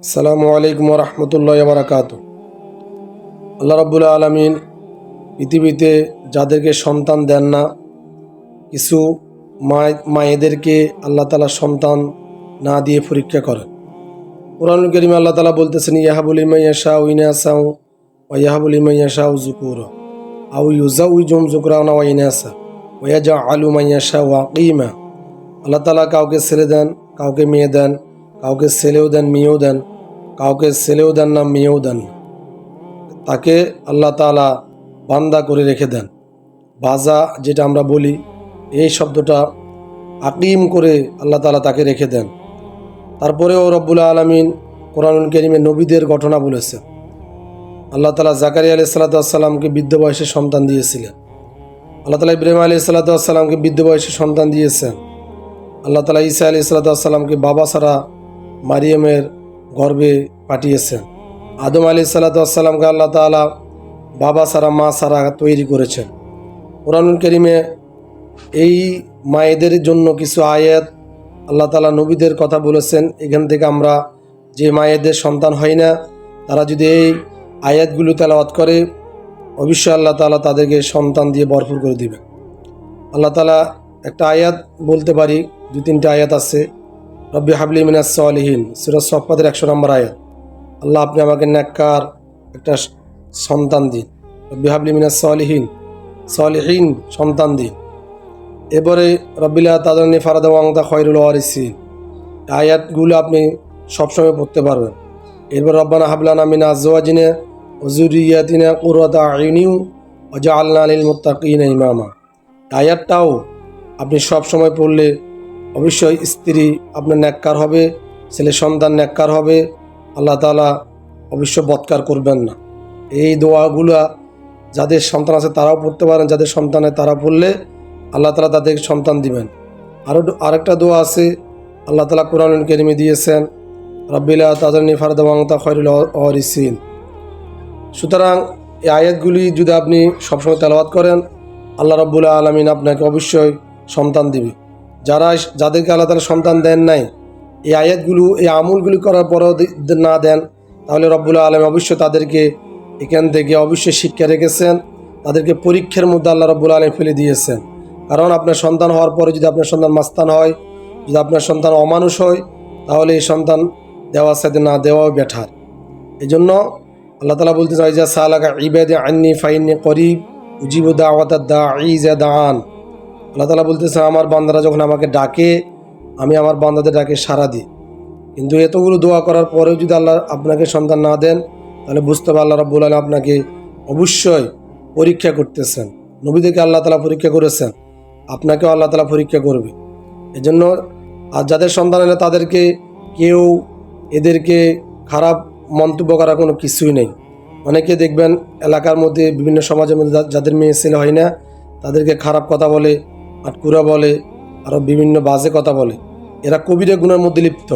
আসসালামু আলাইকুম ওয়া রাহমাতুল্লাহি ওয়া বারাকাতুহু। আল্লাহ রাব্বুল আলামিন পৃথিবীতে যাদেরকে সন্তান দেন না, কিছু মায়েদেরকে আল্লাহ তাআলা সন্তান না দিয়ে পরীক্ষা করেন। কুরআনুল কারীমে আল্লাহ তাআলা বলতেছেন, ইয়াহাবু লিমান ইয়াশাউ ইনাসা ওয়া ইয়াহাবু লিমান ইয়াশাউ যুকুরা আও ইউযাউযুহুম যুকরানা ওয়া ইনাসা ওয়া ইয়াজআলু মান ইয়াশাউ আকিমা। আল্লাহ তাআলা কাউকে ছেলে দেন, কাউকে মেয়ে দেন, কাউকে ছেলেও দেন মেয়েও দেন, কাউকে ছেলেও দেন না মেয়েও দেন না। তাকে আল্লাহ তাআলা বান্দা করে রেখে দেন। বাজা যেটা আমরা বলি, এই শব্দটা আকিম করে আল্লাহ তাআলা তাকে রেখে দেন। তারপরেও রব্বুল আলামিন কোরআনুল কারীমে নবীদের ঘটনা বলেছেন। আল্লাহ তাআলা জাকারিয়া আলাইহিস সালাতু ওয়াস সালামকে বৃদ্ধ বয়সে সন্তান দিয়েছিলেন। আল্লাহ তাআলা ইব্রাহিম আলাইহিস সালাতু ওয়াস সালামকে বৃদ্ধ বয়সে সন্তান দিয়েছেন। আল্লাহ তাআলা ঈসা আলাইহিস সালাতু ওয়াস সালামকে বাবা ছাড়া মারিয়ামের গর্ভে পাঠিয়েছেন। আদম আলাইহিস সালাতু ওয়াস সালামকে আল্লাহ তাআলা বাবা ছাড়া মা ছাড়া তৈরি করেছেন। কোরআনুল কারীমে এই মায়েদের জন্য কিছু আয়াত আল্লাহ তাআলা নবীদের কথা বলেছেন। এখান থেকে আমরা যে মায়েদের সন্তান হয় না, তারা যদি এই আয়াতগুলো তেলাওয়াত করে, অবশ্যই আল্লাহ তাআলা তাদেরকে সন্তান দিয়ে ভরপুর করে দিবেন। আল্লাহ তাআলা একটা আয়াত বলতে পারি, দুই তিনটা আয়াত আছে। রব্বি হাবলি মিনাস সালিহিন, সূরা সফফাতের 100 নম্বর আয়াত। আল্লাহ আপনি আমাকে নেককার একটা সন্তান দিন। রব্বি হাবলি মিনাস সালিহিন সন্তান দিন। এবারে রব্বি লা তাযারনি ফারদা ওয়া আনতা খায়রুল ওয়ারিসিন, আয়াতগুলো আপনি সবসময় পড়তে পারবেন। এরপর রব্বানা হাবলানা মিন আজওয়াজিনা ওয়া যুররিয়াতিনা কুররাতা আয়ুনিন ওয়াজআলনা লিল মুত্তাকিনা ইমামা। আয়াতটাও আপনি সব সময় পড়লে অবশ্যই স্ত্রী আপনার নেককার হবে, ছেলে সন্তান নেককার হবে। আল্লাহ তাআলা অবশ্য বৎকার করবেন না। এই দোয়াগুলা যাদের সন্তান আছে তারাও পড়তে পারেন, যাদের সন্তানে তারা পড়লে আল্লাহ তাআলা তাদেরকে সন্তান দিবেন। আরেকটা দোয়া আছে আল্লাহ তাআলা কোরআনুল কারীমে দিয়েছেন, রব্বি লা তাযারনি ফারদা ওয়া আনতা খায়রুল ওয়ারিসিন। সুতরাং এই আয়াতগুলি যদি আপনি সবসময় তেলাওয়াত করেন, আল্লাহ রাব্বুল আলামিন আপনাকে অবশ্যই সন্তান দিবে। যাদেরকে আল্লাহ তাআলা সন্তান দেন নাই, এই আয়াতগুলো এই আমলগুলি করার পরেও না দেন, তাহলে রব্বুল আলামিন অবশ্যই তাদেরকে এখান থেকে অবশ্যই শিক্ষা রেখেছেন। তাদেরকে পরীক্ষার মধ্যে আল্লাহ রাব্বুল আলামিন ফেলে দিয়েছেন। কারণ আপনার সন্তান হওয়ার পরে যদি আপনার সন্তান মাস্তান হয়, যদি আপনার সন্তান অমানুষ হয়, তাহলে এই সন্তান দেওয়ার সাথে না দেওয়াও বেটার। এই জন্য আল্লাহ তাআলা বলতে চাই, যা সালাকা ইবাদি আন্নি ফাইন্নি করিব উজিবু দাওয়াতাদ দাঈ ইযা দাআন। আল্লাহ তাআলা বলতেছেন, আমার বান্দারা যখন আমাকে ডাকে, আমি আমার বান্দাদের ডাকে সাড়া দিই। কিন্তু এতগুলো দোয়া করার পরেও যদি আল্লাহ আপনাকে সন্তান না দেন, তাহলে বুঝতে হবে আল্লাহ রাব্বুল আলামিন আপনাকে অবশ্যই পরীক্ষা করতেছেন। নবীদেরকে আল্লাহ তাআলা পরীক্ষা করেছেন, আপনাকেও আল্লাহ তাআলা পরীক্ষা করবে। এজন্য আর যাদের সন্তান হলে তাদেরকে কেউ এদেরকে খারাপ মন্তব্য করার কোনো কিছুই নেই। অনেকে দেখবেন এলাকার মধ্যে বিভিন্ন সমাজের মধ্যে যাদের মেয়ে ছেলে হয় না, তাদেরকে খারাপ কথা বলে, আটকুরা বলে, আরও বিভিন্ন বাজে কথা বলে। এরা কবিরা গুনার মধ্যে লিপ্ত।